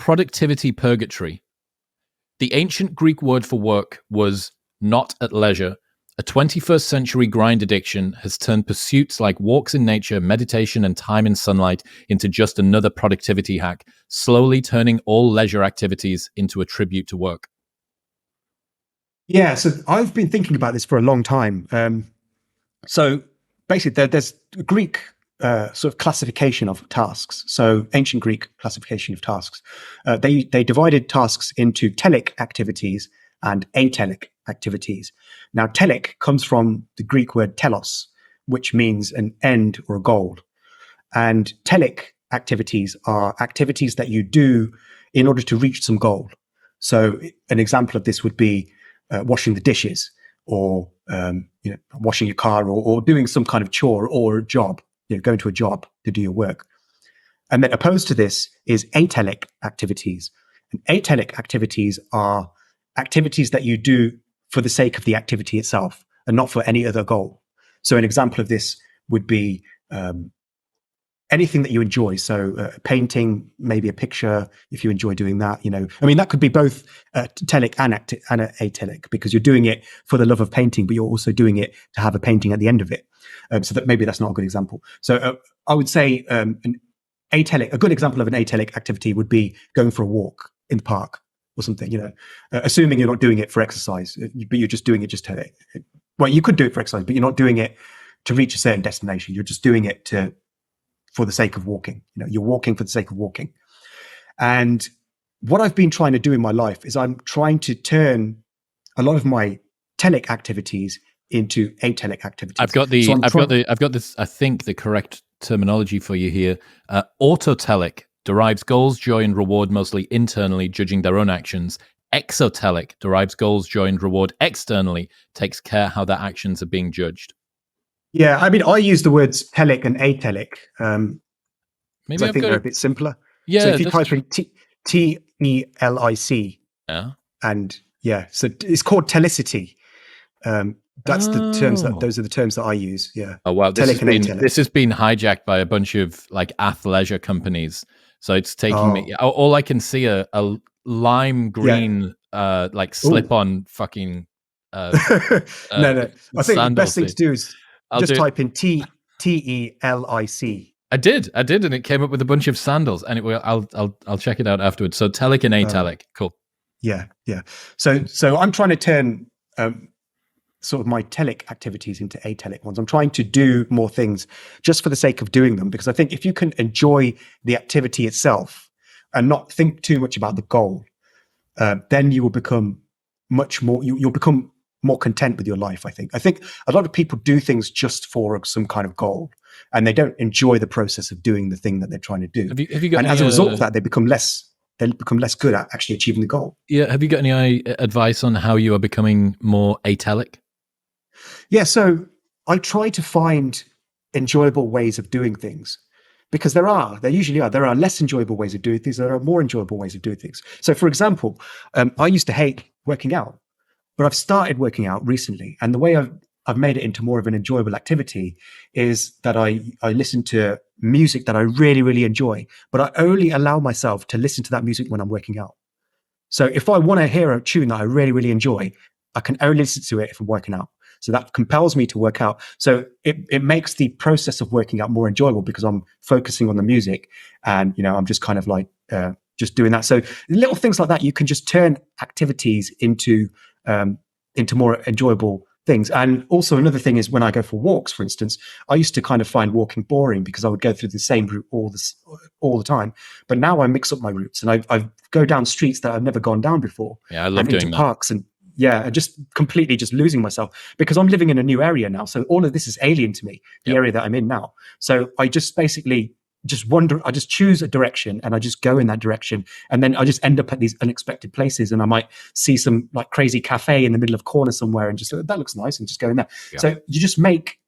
productivity purgatory. The ancient Greek word for work was not at leisure. A 21st century grind addiction has turned pursuits like walks in nature, meditation, and time in sunlight into just another productivity hack, slowly turning all leisure activities into a tribute to work. Yeah, so I've been thinking about this for a long time. So basically, there's a Greek sort of classification of tasks. So ancient Greek classification of tasks. They divided tasks into telic activities and atelic activities. Now, telic comes from the Greek word telos, which means an end or a goal. And telic activities are activities that you do in order to reach some goal. So an example of this would be washing the dishes, or washing your car, or doing some kind of chore or a job, going to a job to do your work. And then opposed to this is atelic activities. And atelic activities are activities that you do for the sake of the activity itself and not for any other goal. So an example of this would be anything that you enjoy. So painting, maybe a picture, if you enjoy doing that, that could be both telic and atelic, because you're doing it for the love of painting, but you're also doing it to have a painting at the end of it. So that maybe that's not a good example. So I would say a good example of an atelic activity would be going for a walk in the park or something, assuming you're not doing it for exercise, but you're just doing it you could do it for exercise, but you're not doing it to reach a certain destination. You're just doing it for the sake of walking. You're walking for the sake of walking. And what I've been trying to do in my life is I'm trying to turn a lot of my telic activities into atelic activities. I've got this, I think, the correct terminology for you here. Autotelic derives goals, joy, and reward mostly internally, judging their own actions. Exotelic derives goals, joy, and reward externally, takes care how their actions are being judged. Yeah, I use the words telic and atelic. Maybe I think they're a bit simpler. Yeah. So if you type in TELIC, and so it's called telicity. That's the terms those are the terms that I use. Yeah. Oh wow, this has been hijacked by a bunch of like athleisure companies. So it's taking me. All I can see a lime green slip-on fucking. No. I think the best thing to do is type in TELIC. I did, and it came up with a bunch of sandals. Anyway, I'll check it out afterwards. So telic and atelic, cool. Yeah. So I'm trying to turn sort of my telic activities into atelic ones. I'm trying to do more things just for the sake of doing them, because I think if you can enjoy the activity itself and not think too much about the goal, then you will become much more. You'll become more content with your life. I think a lot of people do things just for some kind of goal, and they don't enjoy the process of doing the thing that they're trying to do. Have you got and as a result of that, they become less good at actually achieving the goal. Yeah. Have you got any advice on how you are becoming more atelic? Yeah. So I try to find enjoyable ways of doing things, because there usually are. There are less enjoyable ways of doing things. There are more enjoyable ways of doing things. So for example, I used to hate working out, but I've started working out recently. And the way I've made it into more of an enjoyable activity is that I listen to music that I really, really enjoy, but I only allow myself to listen to that music when I'm working out. So if I want to hear a tune that I really, really enjoy, I can only listen to it if I'm working out. So that compels me to work out. So it makes the process of working out more enjoyable, because I'm focusing on the music, and I'm just kind of like just doing that. So little things like that, you can just turn activities into more enjoyable things. And also another thing is, when I go for walks, for instance, I used to kind of find walking boring because I would go through the same route all the time. But now I mix up my routes, and I go down streets that I've never gone down before. Yeah, I love doing into parks and. Yeah, just completely just losing myself, because I'm living in a new area now. So all of this is alien to me, the area that I'm in now. So I just basically just wander. I just choose a direction and I just go in that direction. And then I just end up at these unexpected places, and I might see some like crazy cafe in the middle of a corner somewhere and just, that looks nice, and just go in there. Yeah. So you just make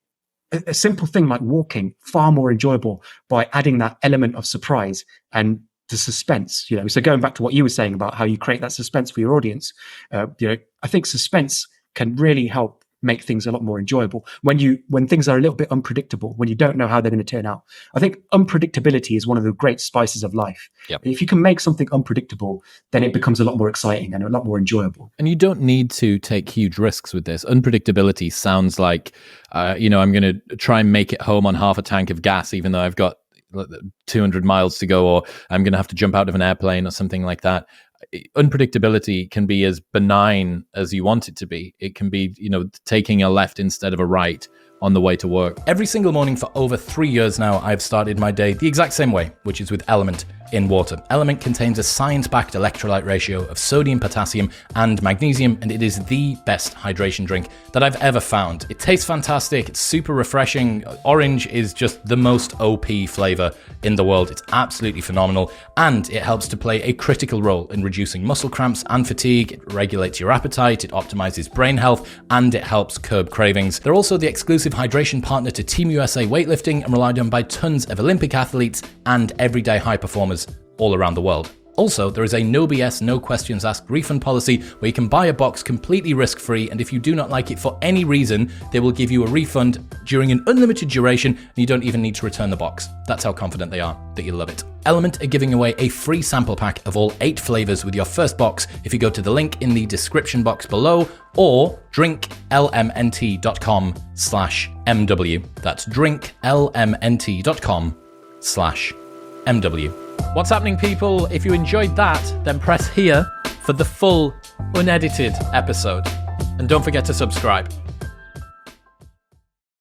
a simple thing like walking far more enjoyable by adding that element of surprise and the suspense, So going back to what you were saying about how you create that suspense for your audience, I think suspense can really help make things a lot more enjoyable. When things are a little bit unpredictable, when you don't know how they're going to turn out, I think unpredictability is one of the great spices of life. Yep. If you can make something unpredictable, then it becomes a lot more exciting and a lot more enjoyable. And you don't need to take huge risks with this. Unpredictability sounds like, I'm going to try and make it home on half a tank of gas, even though I've got 200 miles to go, or I'm going to have to jump out of an airplane or something like that. Unpredictability can be as benign as you want it to be. It can be, taking a left instead of a right on the way to work. Every single morning for over 3 years now, I've started my day the exact same way, which is with Element in water. Element contains a science-backed electrolyte ratio of sodium, potassium, and magnesium, and it is the best hydration drink that I've ever found. It tastes fantastic. It's super refreshing. Orange is just the most OP flavor in the world. It's absolutely phenomenal, and it helps to play a critical role in reducing muscle cramps and fatigue. It regulates your appetite, it optimizes brain health, and it helps curb cravings. They're also the exclusive hydration partner to Team USA weightlifting and relied on by tons of Olympic athletes and everyday high performers all around the world. Also, there is a no BS, no questions asked refund policy where you can buy a box completely risk-free, and if you do not like it for any reason, they will give you a refund during an unlimited duration, and you don't even need to return the box. That's how confident they are that you'll love it. Element are giving away a free sample pack of all 8 flavors with your first box if you go to the link in the description box below, or drinklmnt.com/MW. That's drinklmnt.com/MW. What's happening, people? If you enjoyed that, then press here for the full, unedited episode. And don't forget to subscribe.